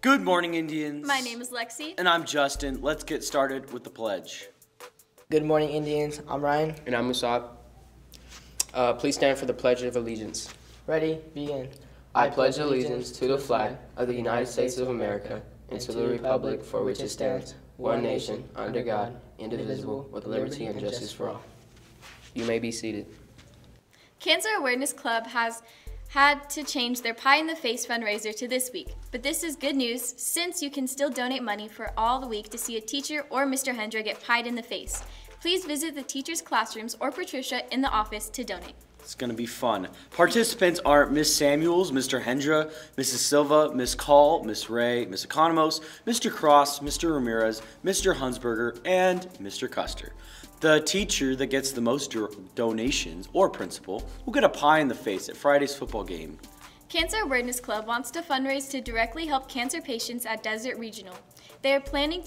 Good morning, Indians. My name is Lexi. And I'm Justin. Let's get started with the pledge. Good morning, Indians. I'm Ryan. And I'm Musab. Please stand for the Pledge of Allegiance. Ready, begin. I pledge allegiance to the flag of the United States of America and to the republic for which it stands, one nation, under God, indivisible, with liberty and justice for all. You may be seated. Cancer Awareness Club has had to change their Pie in the Face fundraiser to this week, but this is good news since you can still donate money for all the week to see a teacher or Mr. Hendra get pied in the face. Please visit the teachers' classrooms or Patricia in the office to donate. It's going to be fun. Participants are Miss Samuels, Mr. Hendra, Mrs. Silva, Miss Call, Miss Ray, Miss Economos, Mr. Cross, Mr. Ramirez, Mr. Hunsberger, and Mr. Custer. The teacher that gets the most donations, or principal, will get a pie in the face at Friday's football game. Cancer Awareness Club wants to fundraise to directly help cancer patients at Desert Regional. They are planning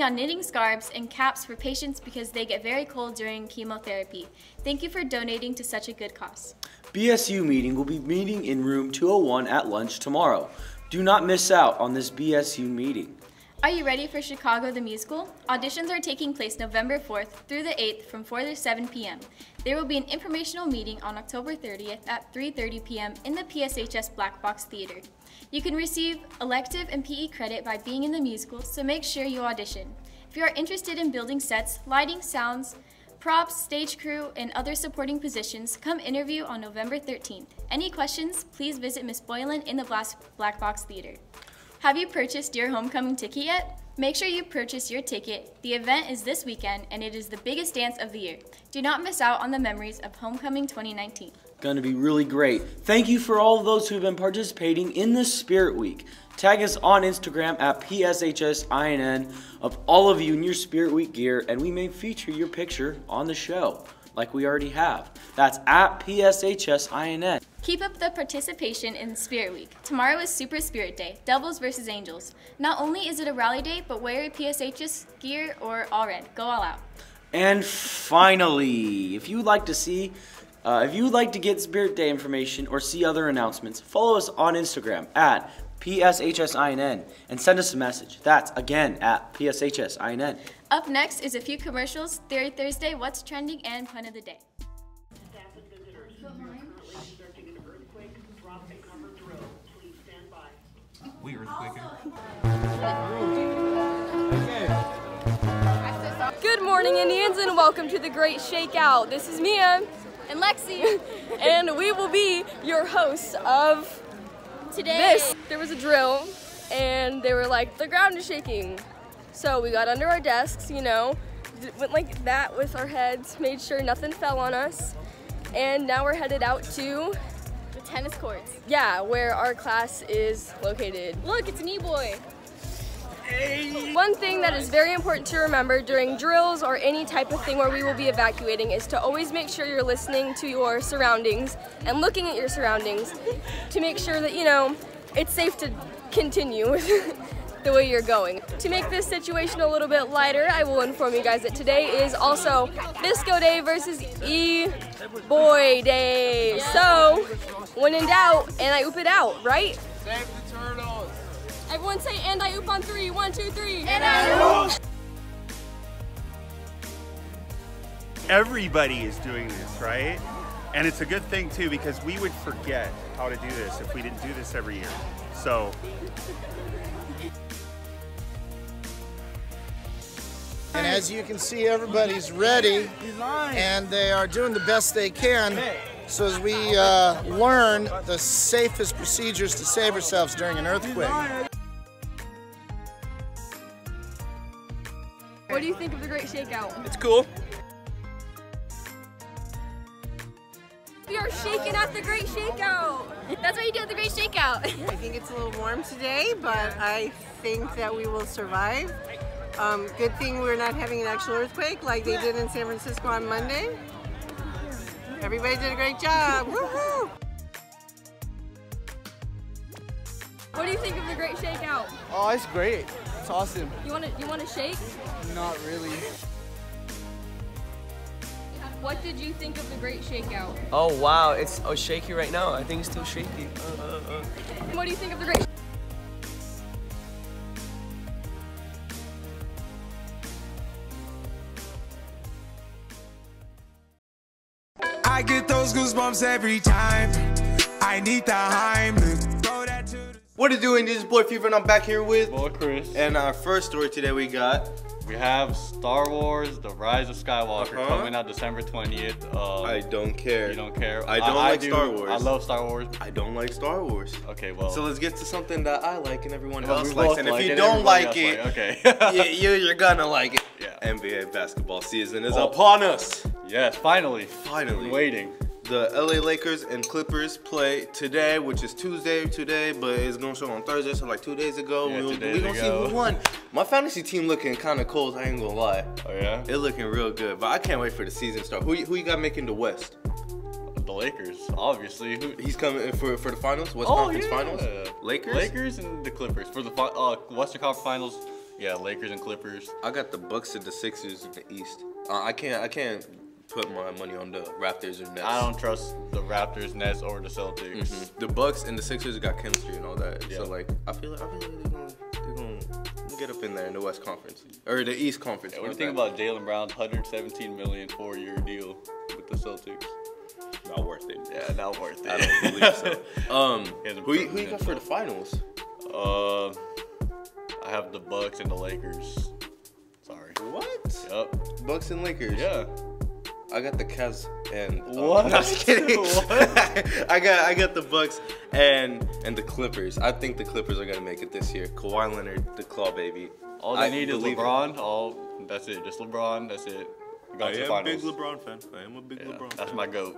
on knitting scarves and caps for patients because they get very cold during chemotherapy. Thank you for donating to such a good cause. BSU meeting will be meeting in room 201 at lunch tomorrow. Do not miss out on this BSU meeting. Are you ready for Chicago the Musical? Auditions are taking place November 4th through the 8th from 4 to 7 p.m. There will be an informational meeting on October 30th at 3:30 p.m. in the PSHS Black Box Theater. You can receive elective and PE credit by being in the musical, so make sure you audition. If you are interested in building sets, lighting, sounds, props, stage crew, and other supporting positions, come interview on November 13th. Any questions, please visit Ms. Boylan in the Black Box Theater. Have you purchased your homecoming ticket yet? Make sure you purchase your ticket. The event is this weekend, and it is the biggest dance of the year. Do not miss out on the memories of Homecoming 2019. Going to be really great. Thank you for all of those who have been participating in the Spirit Week. Tag us on Instagram at PSHSINN of all of you in your Spirit Week gear, and we may feature your picture on the show, like we already have. That's at PSHSINN. Keep up the participation in Spirit Week. Tomorrow is Super Spirit Day, Devils versus Angels. Not only is it a rally day, but wear your PSHS gear or all red. Go all out. And finally, if you would like to get Spirit Day information or see other announcements, follow us on Instagram at PSHSINN and send us a message. That's again at PSHSINN. Up next is a few commercials, Theory Thursday, What's Trending, and Pun of the Day. We earthquaking. Good morning, Indians, and welcome to the Great Shakeout. This is Mia And Lexi. and we will be your hosts of Today. There was a drill, and they were like, the ground is shaking. So we got under our desks, went like that with our heads, made sure nothing fell on us, and now we're headed out to The tennis courts. yeah, where our class is located. Look, it's an e-boy. One thing that is very important to remember during drills or any type of thing where we will be evacuating is to always make sure you're listening to your surroundings and looking at your surroundings to make sure that, it's safe to continue the way you're going. To make this situation a little bit lighter, I will inform you guys that today is also Bisco Day versus E-Boy Day. So, when in doubt, and I oop it out, right? Save the turtles. Everyone say, and I oop on 3. 1, 2, 3. And I oop. Everybody is doing this, right? And it's a good thing too, because we would forget how to do this if we didn't do this every year. So. And as you can see, everybody's ready, and they are doing the best they can. So as we learn the safest procedures to save ourselves during an earthquake. What do you think of the Great Shakeout? It's cool. We are shaking at the Great Shakeout. That's what you do at the Great Shakeout. I think it's a little warm today, but I think that we will survive. Good thing we're not having an actual earthquake like they did in San Francisco on Monday. Everybody did a great job. Woohoo! What do you think of the Great Shakeout? Oh, it's great. It's awesome. You want to shake? Not really. What did you think of the Great Shakeout? Oh wow, it's shaky right now. I think it's still shaky. What do you think of the Great get those goosebumps every time. I need the Heimlich. What it doing? This is Boy Fever and I'm back here with Boy Chris. And our first story today we have Star Wars: The Rise of Skywalker coming out December 20th. I don't care. You don't care? I don't like Star Wars. I love Star Wars. I don't like Star Wars. Okay, well. So let's get to something that I like and everyone Well, else we likes. both And if like you it, don't everybody like it, else okay. you're gonna like it. Yeah. NBA basketball season is upon us. Yes, finally. Finally. Been waiting. The LA Lakers and Clippers play today, which is Tuesday today, but it's gonna show on Thursday, so like 2 days ago. Yeah, We're 2 days gonna see ago. who won. My fantasy team looking kind of cold, I ain't gonna lie. Oh yeah? It's looking real good, but I can't wait for the season to start. Who you got making the West? The Lakers, obviously. He's coming in for the finals? West Conference Finals? Lakers? Lakers and the Clippers. For the Western Conference Finals, yeah, Lakers and Clippers. I got the Bucks and the Sixers in the East. I can't put my money on the Raptors or Nets. I don't trust the Raptors, Nets, or the Celtics. Mm-hmm. The Bucks and the Sixers got chemistry and all that. Yeah. So like, I feel like they're gonna get up in there in the West Conference or the East Conference. Yeah, what do you think about Jaylen Brown's $117 million 4-year deal with the Celtics? Not worth it. Yeah, not worth it. I don't believe so. Who you got for the finals? I have the Bucks and the Lakers. Sorry. What? Yep. Bucks and Lakers. Yeah. I got the Cavs and what? No, I'm just kidding. What? I got the Bucks and the Clippers. I think the Clippers are gonna make it this year. Kawhi Leonard, the claw baby. All they need is LeBron. That's it. Just LeBron. That's it. I am a big LeBron fan. I am a big LeBron fan. That's my GOAT.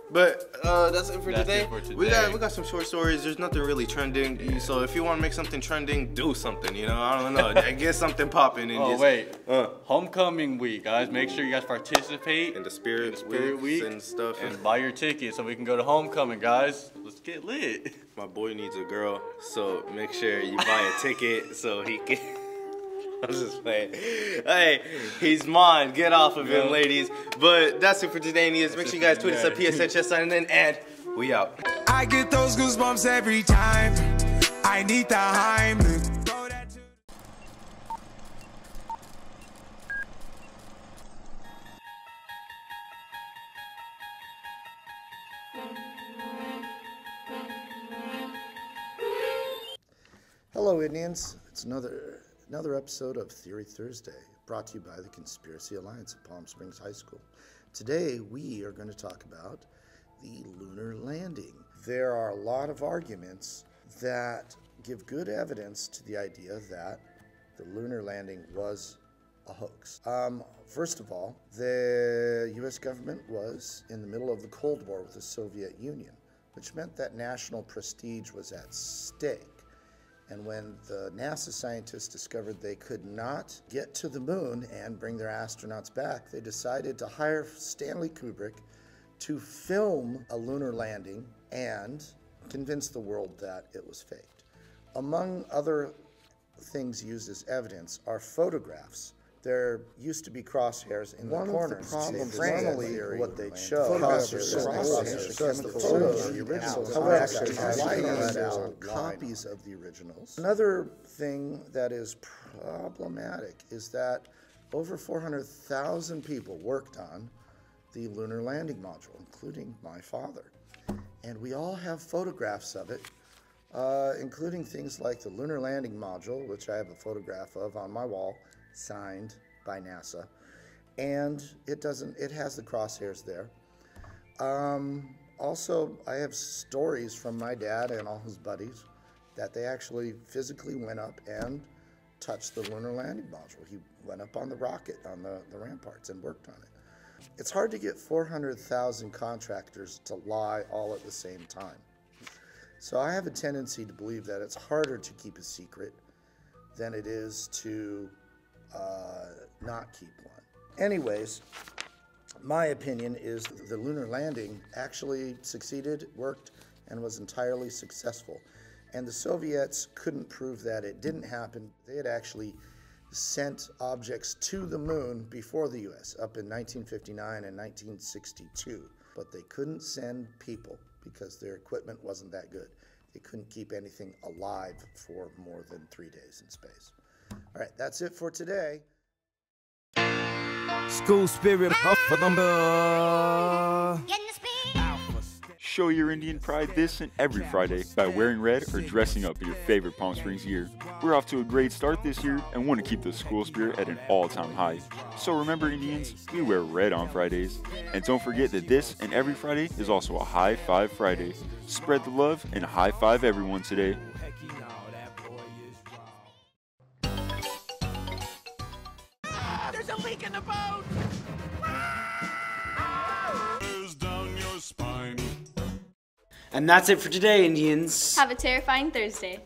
But that's it for today. We today. got some short stories. There's nothing really trending. Yeah. So if you want to make something trending, do something. You know, I don't know. Get something popping. And wait. Homecoming week, guys. Make sure you guys participate in the Spirit Week and stuff, and buy your tickets so we can go to homecoming, guys. Let's get lit. My boy needs a girl, so make sure you buy a ticket so he can. I'm just playing. Hey, he's mine. Get off of him, ladies. But that's it for today, Indians. Make sure you guys tweet us at PSHS signing in, and we out. I get those goosebumps every time. I need the Heimlich. Hello, Indians. It's another episode of Theory Thursday, brought to you by the Conspiracy Alliance at Palm Springs High School. Today, we are going to talk about the lunar landing. There are a lot of arguments that give good evidence to the idea that the lunar landing was a hoax. First of all, the U.S. government was in the middle of the Cold War with the Soviet Union, which meant that national prestige was at stake. And when the NASA scientists discovered they could not get to the moon and bring their astronauts back, they decided to hire Stanley Kubrick to film a lunar landing and convince the world that it was faked. Among other things used as evidence are photographs. There used to be crosshairs in the corners. Normally, what they'd show because the photos, the originals, actually have copies of the originals. Another thing that is problematic is that over 400,000 people worked on the lunar landing module, including my father. And we all have photographs of it, including things like the lunar landing module, which I have a photograph of on my wall, signed by NASA, and it has the crosshairs there. Also, I have stories from my dad and all his buddies that they actually physically went up and touched the lunar landing module. He went up on the rocket, on the ramparts, and worked on it. It's hard to get 400,000 contractors to lie all at the same time. So I have a tendency to believe that it's harder to keep a secret than it is to not keep one. Anyways, my opinion is the lunar landing actually succeeded, worked, and was entirely successful. And the Soviets couldn't prove that it didn't happen. They had actually sent objects to the moon before the U.S., up in 1959 and 1962. But they couldn't send people because their equipment wasn't that good. They couldn't keep anything alive for more than 3 days in space. All right, that's it for today. School spirit, Show your Indian pride this and every Friday by wearing red or dressing up in your favorite Palm Springs gear. We're off to a great start this year and want to keep the school spirit at an all-time high. So remember, Indians, we wear red on Fridays. And don't forget that this and every Friday is also a High Five Friday. Spread the love and high five everyone today. There's a leak in the boat! Down your spine. And that's it for today, Indians. Have a terrifying Thursday.